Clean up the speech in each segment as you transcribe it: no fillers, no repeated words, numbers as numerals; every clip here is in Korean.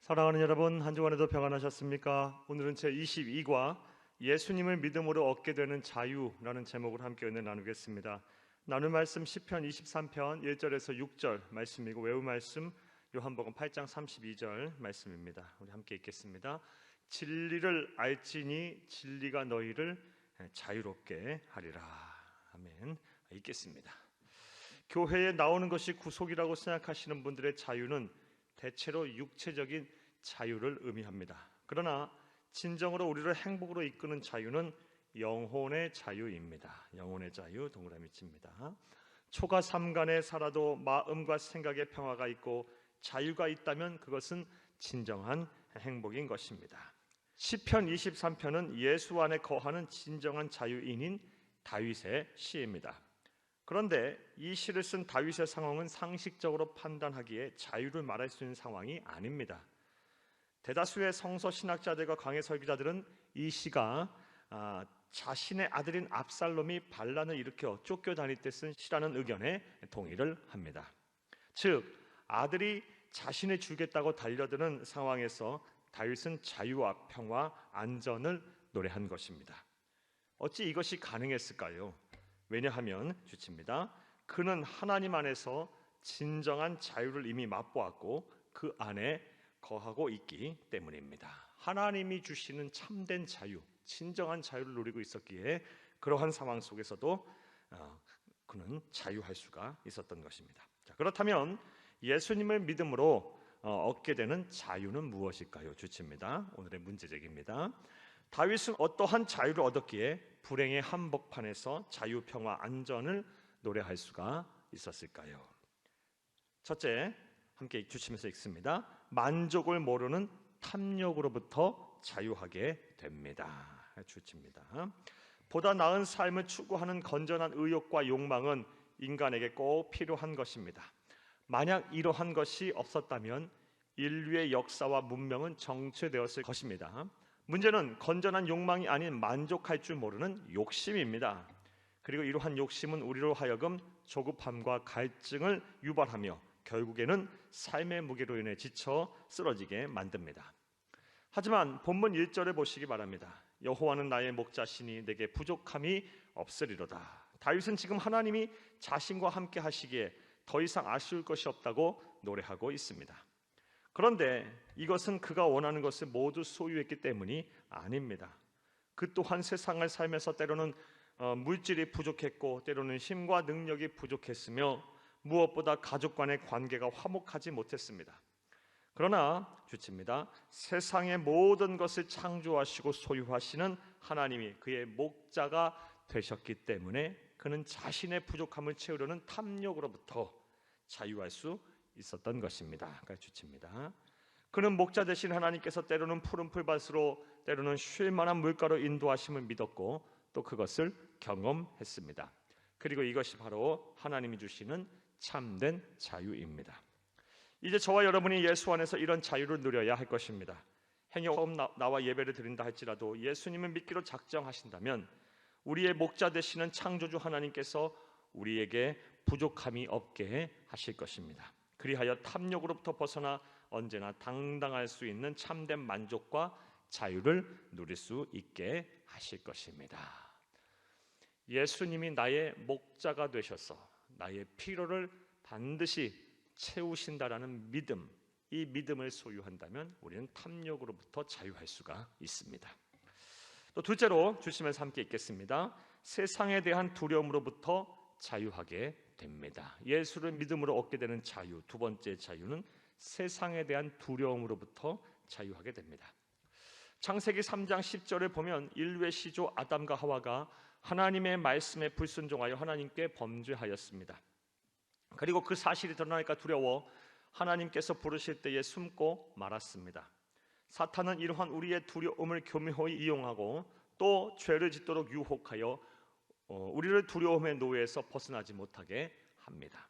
사랑하는 여러분, 한 주간에도 평안하셨습니까? 오늘은 제22과 예수님을 믿음으로 얻게 되는 자유라는 제목을 함께 은혜 나누겠습니다. 나눌 말씀 시편 23편 1절에서 6절 말씀이고, 외울 말씀 요한복음 8장 32절 말씀입니다. 우리 함께 읽겠습니다. 진리를 알지니 진리가 너희를 자유롭게 하리라. 아멘. 읽겠습니다. 교회에 나오는 것이 구속이라고 생각하시는 분들의 자유는 대체로 육체적인 자유를 의미합니다. 그러나 진정으로 우리를 행복으로 이끄는 자유는 영혼의 자유입니다. 영혼의 자유, 동그라미 칩니다. 초가 삼간에 살아도 마음과 생각의 평화가 있고 자유가 있다면 그것은 진정한 행복인 것입니다. 시편 23편은 예수 안에 거하는 진정한 자유인인 다윗의 시입니다. 그런데 이 시를 쓴 다윗의 상황은 상식적으로 판단하기에 자유를 말할 수 있는 상황이 아닙니다. 대다수의 성서 신학자들과 강해 설교자들은 이 시가 자신의 아들인 압살롬이 반란을 일으켜 쫓겨다닐 때 쓴 시라는 의견에 동의를 합니다. 즉, 아들이 자신을 죽겠다고 달려드는 상황에서 다윗은 자유와 평화, 안전을 노래한 것입니다. 어찌 이것이 가능했을까요? 왜냐하면 주칩니다. 그는 하나님 안에서 진정한 자유를 이미 맛보았고 그 안에 거하고 있기 때문입니다. 하나님이 주시는 참된 자유, 진정한 자유를 누리고 있었기에 그러한 상황 속에서도 그는 자유할 수가 있었던 것입니다. 자, 그렇다면 예수님을 믿음으로 얻게 되는 자유는 무엇일까요? 주칩니다. 오늘의 문제제기입니다. 다윗은 어떠한 자유를 얻었기에 불행의 한복판에서 자유, 평화, 안전을 노래할 수가 있었을까요? 첫째, 함께 주치면서 읽습니다. 만족을 모르는 탐욕으로부터 자유하게 됩니다. 주칩니다. 보다 나은 삶을 추구하는 건전한 의욕과 욕망은 인간에게 꼭 필요한 것입니다. 만약 이러한 것이 없었다면 인류의 역사와 문명은 정체되었을 것입니다. 문제는 건전한 욕망이 아닌 만족할 줄 모르는 욕심입니다. 그리고 이러한 욕심은 우리로 하여금 조급함과 갈증을 유발하며 결국에는 삶의 무게로 인해 지쳐 쓰러지게 만듭니다. 하지만 본문 1절을 보시기 바랍니다. 여호와는 나의 목자시니 내게 부족함이 없으리로다. 다윗은 지금 하나님이 자신과 함께 하시기에 더 이상 아쉬울 것이 없다고 노래하고 있습니다. 그런데 이것은 그가 원하는 것을 모두 소유했기 때문이 아닙니다. 그 또한 세상을 살면서 때로는 물질이 부족했고 때로는 힘과 능력이 부족했으며 무엇보다 가족 간의 관계가 화목하지 못했습니다. 그러나 주칩니다. 세상의 모든 것을 창조하시고 소유하시는 하나님이 그의 목자가 되셨기 때문에 그는 자신의 부족함을 채우려는 탐욕으로부터 자유할 수 있었던 것입니다. 주칩니다. 그는 목자 되신 하나님께서 때로는 푸른 풀밭으로 때로는 쉴 만한 물가로 인도하심을 믿었고 또 그것을 경험했습니다. 그리고 이것이 바로 하나님이 주시는 참된 자유입니다. 이제 저와 여러분이 예수 안에서 이런 자유를 누려야 할 것입니다. 행여 처음 나와 예배를 드린다 할지라도 예수님을 믿기로 작정하신다면 우리의 목자 되시는 창조주 하나님께서 우리에게 부족함이 없게 하실 것입니다. 그리하여 탐욕으로부터 벗어나 언제나 당당할 수 있는 참된 만족과 자유를 누릴 수 있게 하실 것입니다. 예수님이 나의 목자가 되셔서 나의 필요를 반드시 채우신다라는 믿음, 이 믿음을 소유한다면 우리는 탐욕으로부터 자유할 수가 있습니다. 또 둘째로 주시면서 함께 읽겠습니다. 세상에 대한 두려움으로부터 자유하게 됩니다. 예수를 믿음으로 얻게 되는 자유, 두 번째 자유는 세상에 대한 두려움으로부터 자유하게 됩니다. 창세기 3장 10절을 보면 인류의 시조 아담과 하와가 하나님의 말씀에 불순종하여 하나님께 범죄하였습니다. 그리고 그 사실이 드러나니까 두려워 하나님께서 부르실 때에 숨고 말았습니다. 사탄은 이러한 우리의 두려움을 교묘히 이용하고 또 죄를 짓도록 유혹하여 우리를 두려움의 노예에서 벗어나지 못하게 합니다.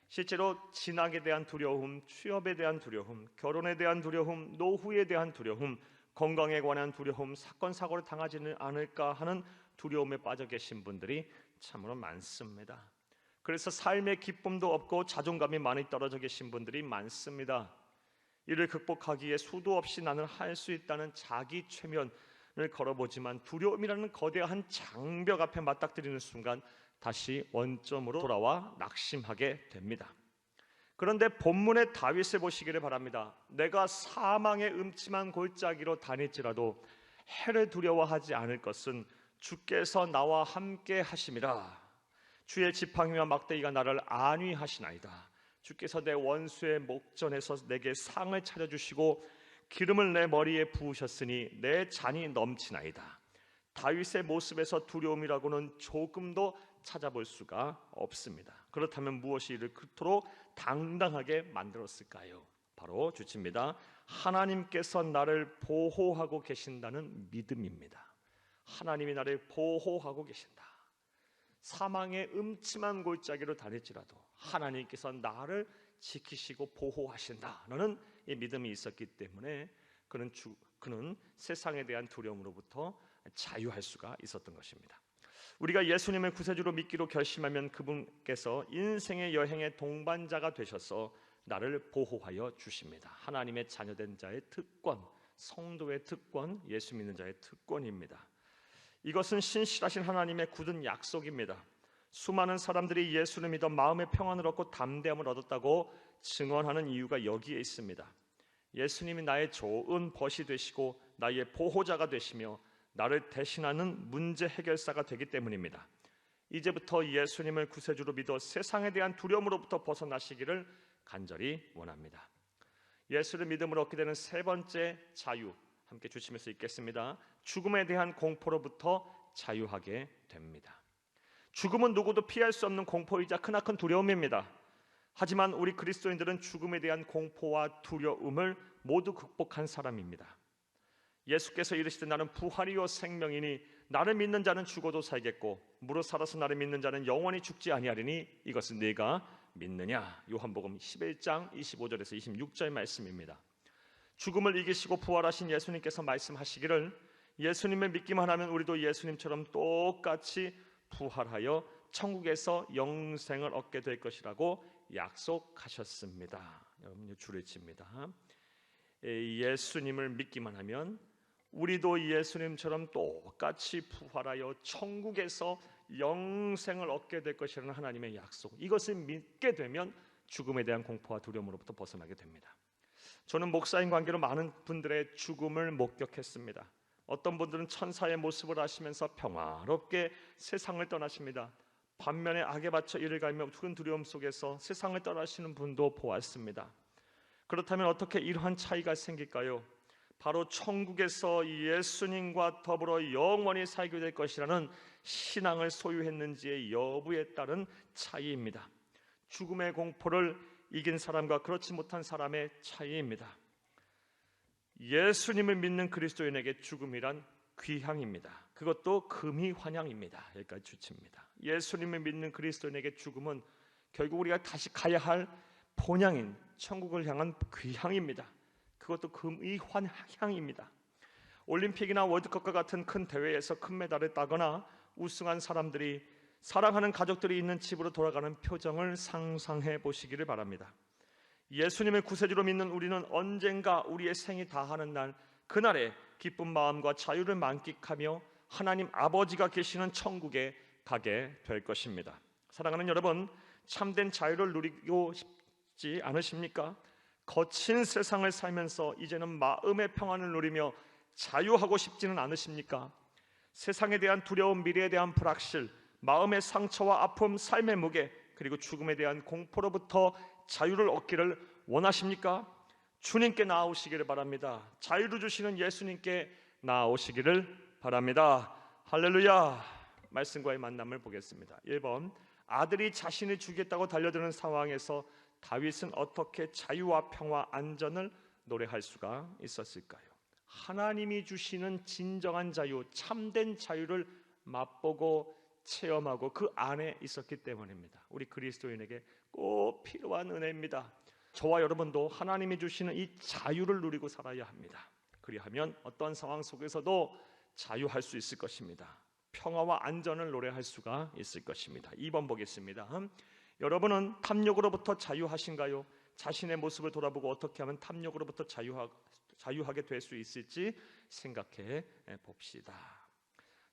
실제로 진학에 대한 두려움, 취업에 대한 두려움, 결혼에 대한 두려움, 노후에 대한 두려움, 건강에 관한 두려움, 사건 사고를 당하지는 않을까 하는 두려움에 빠져 계신 분들이 참으로 많습니다. 그래서 삶의 기쁨도 없고 자존감이 많이 떨어져 계신 분들이 많습니다. 이를 극복하기에 수도 없이 나는 할 수 있다는 자기 최면을 걸어보지만 두려움이라는 거대한 장벽 앞에 맞닥뜨리는 순간 다시 원점으로 돌아와 낙심하게 됩니다. 그런데 본문의 다윗을 보시기를 바랍니다. 내가 사망의 음침한 골짜기로 다닐지라도 해를 두려워하지 않을 것은 주께서 나와 함께 하심이라. 주의 지팡이와 막대기가 나를 안위하시나이다. 주께서 내 원수의 목전에서 내게 상을 차려주시고 기름을 내 머리에 부으셨으니 내 잔이 넘치나이다. 다윗의 모습에서 두려움이라고는 조금도 찾아볼 수가 없습니다. 그렇다면 무엇이 이를 그토록 당당하게 만들었을까요? 바로 주치입니다. 하나님께서 나를 보호하고 계신다는 믿음입니다. 하나님이 나를 보호하고 계신다. 사망의 음침한 골짜기로 다닐지라도 하나님께서 나를 지키시고 보호하신다라는 이 믿음이 있었기 때문에 그는 세상에 대한 두려움으로부터 자유할 수가 있었던 것입니다. 우리가 예수님을 구세주로 믿기로 결심하면 그분께서 인생의 여행의 동반자가 되셔서 나를 보호하여 주십니다. 하나님의 자녀된 자의 특권, 성도의 특권, 예수 믿는 자의 특권입니다. 이것은 신실하신 하나님의 굳은 약속입니다. 수많은 사람들이 예수를 믿어 마음의 평안을 얻고 담대함을 얻었다고 증언하는 이유가 여기에 있습니다. 예수님이 나의 좋은 벗이 되시고 나의 보호자가 되시며 나를 대신하는 문제 해결사가 되기 때문입니다. 이제부터 예수님을 구세주로 믿어 세상에 대한 두려움으로부터 벗어나시기를 간절히 원합니다. 예수를 믿음으로 얻게 되는 세 번째 자유, 함께 주시면서 읽겠습니다. 죽음에 대한 공포로부터 자유하게 됩니다. 죽음은 누구도 피할 수 없는 공포이자 크나큰 두려움입니다. 하지만 우리 그리스도인들은 죽음에 대한 공포와 두려움을 모두 극복한 사람입니다. 예수께서 이르시되 나는 부활이요 생명이니 나를 믿는 자는 죽어도 살겠고 무릇 살아서 나를 믿는 자는 영원히 죽지 아니하리니 이것은 네가 믿느냐? 요한복음 11장 25절에서 26절 말씀입니다. 죽음을 이기시고 부활하신 예수님께서 말씀하시기를 예수님을 믿기만 하면 우리도 예수님처럼 똑같이 부활하여 천국에서 영생을 얻게 될 것이라고 약속하셨습니다. 여러분 줄을 칩니다. 예수님을 믿기만 하면 우리도 예수님처럼 똑같이 부활하여 천국에서 영생을 얻게 될 것이라는 하나님의 약속, 이것을 믿게 되면 죽음에 대한 공포와 두려움으로부터 벗어나게 됩니다. 저는 목사인 관계로 많은 분들의 죽음을 목격했습니다. 어떤 분들은 천사의 모습을 하시면서 평화롭게 세상을 떠나십니다. 반면에 악에 받쳐 이를 갈며 큰 두려움 속에서 세상을 떠나시는 분도 보았습니다. 그렇다면 어떻게 이러한 차이가 생길까요? 바로 천국에서 예수님과 더불어 영원히 살게 될 것이라는 신앙을 소유했는지의 여부에 따른 차이입니다. 죽음의 공포를 이긴 사람과 그렇지 못한 사람의 차이입니다. 예수님을 믿는 그리스도인에게 죽음이란 귀향입니다. 그것도 금이 환향입니다. 여기까지 주칩니다. 예수님을 믿는 그리스도인에게 죽음은 결국 우리가 다시 가야 할 본향인 천국을 향한 귀향입니다. 그것도 금이 환향입니다. 올림픽이나 월드컵과 같은 큰 대회에서 금메달을 따거나 우승한 사람들이 사랑하는 가족들이 있는 집으로 돌아가는 표정을 상상해 보시기를 바랍니다. 예수님을 구세주로 믿는 우리는 언젠가 우리의 생이 다하는 날, 그날에 기쁜 마음과 자유를 만끽하며 하나님 아버지가 계시는 천국에 가게 될 것입니다. 사랑하는 여러분, 참된 자유를 누리고 싶지 않으십니까? 거친 세상을 살면서 이제는 마음의 평안을 누리며 자유하고 싶지는 않으십니까? 세상에 대한 두려움, 미래에 대한 불확실, 마음의 상처와 아픔, 삶의 무게, 그리고 죽음에 대한 공포로부터 자유를 얻기를 원하십니까? 주님께 나아오시기를 바랍니다. 자유를 주시는 예수님께 나아오시기를 바랍니다. 할렐루야. 말씀과의 만남을 보겠습니다. 1번, 아들이 자신을 죽이겠다고 달려드는 상황에서 다윗은 어떻게 자유와 평화, 안전을 노래할 수가 있었을까요? 하나님이 주시는 진정한 자유, 참된 자유를 맛보고 체험하고 그 안에 있었기 때문입니다. 우리 그리스도인에게 꼭 필요한 은혜입니다. 저와 여러분도 하나님이 주시는 이 자유를 누리고 살아야 합니다. 그리하면 어떤 상황 속에서도 자유할 수 있을 것입니다. 평화와 안전을 노래할 수가 있을 것입니다. 2번 보겠습니다. 여러분은 탐욕으로부터 자유하신가요? 자신의 모습을 돌아보고 어떻게 하면 탐욕으로부터 자유하게 될 수 있을지 생각해 봅시다.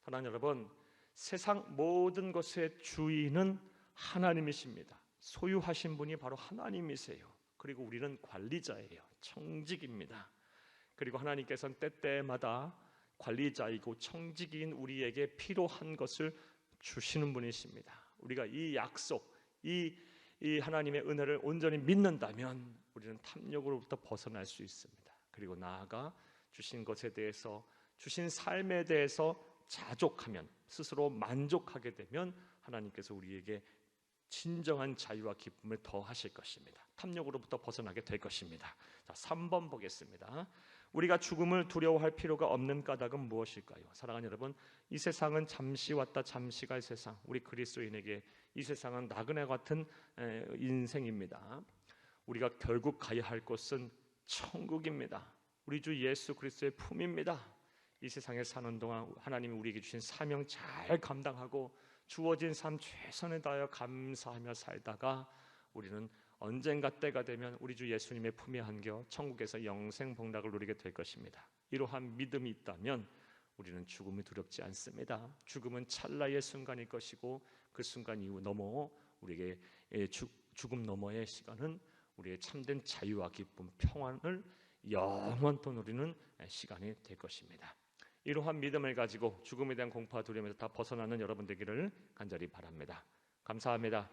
사랑하는 여러분, 세상 모든 것의 주인은 하나님이십니다. 소유하신 분이 바로 하나님이세요. 그리고 우리는 관리자예요. 청직입니다. 그리고 하나님께서는 때때마다 관리자이고 청직인 우리에게 필요한 것을 주시는 분이십니다. 우리가 이 약속, 이 하나님의 은혜를 온전히 믿는다면 우리는 탐욕으로부터 벗어날 수 있습니다. 그리고 나아가 주신 것에 대해서, 주신 삶에 대해서 자족하면, 스스로 만족하게 되면 하나님께서 우리에게 진정한 자유와 기쁨을 더하실 것입니다. 탐욕으로부터 벗어나게 될 것입니다. 자, 3번 보겠습니다. 우리가 죽음을 두려워할 필요가 없는 까닭은 무엇일까요? 사랑하는 여러분, 이 세상은 잠시 왔다 잠시 갈 세상, 우리 그리스도인에게 이 세상은 나그네 같은 인생입니다. 우리가 결국 가야 할 곳은 천국입니다. 우리 주 예수 그리스도의 품입니다. 이 세상에 사는 동안 하나님이 우리에게 주신 사명 잘 감당하고 주어진 삶 최선을 다하여 감사하며 살다가 우리는 언젠가 때가 되면 우리 주 예수님의 품에 안겨 천국에서 영생 복락을 누리게 될 것입니다. 이러한 믿음이 있다면 우리는 죽음이 두렵지 않습니다. 죽음은 찰나의 순간일 것이고 그 순간 이후 넘어 우리에게 죽음 너머의 시간은 우리의 참된 자유와 기쁨, 평안을 영원토록 누리는 시간이 될 것입니다. 이러한 믿음을 가지고 죽음에 대한 공포와 두려움에서 다 벗어나는 여러분 되기를 간절히 바랍니다. 감사합니다.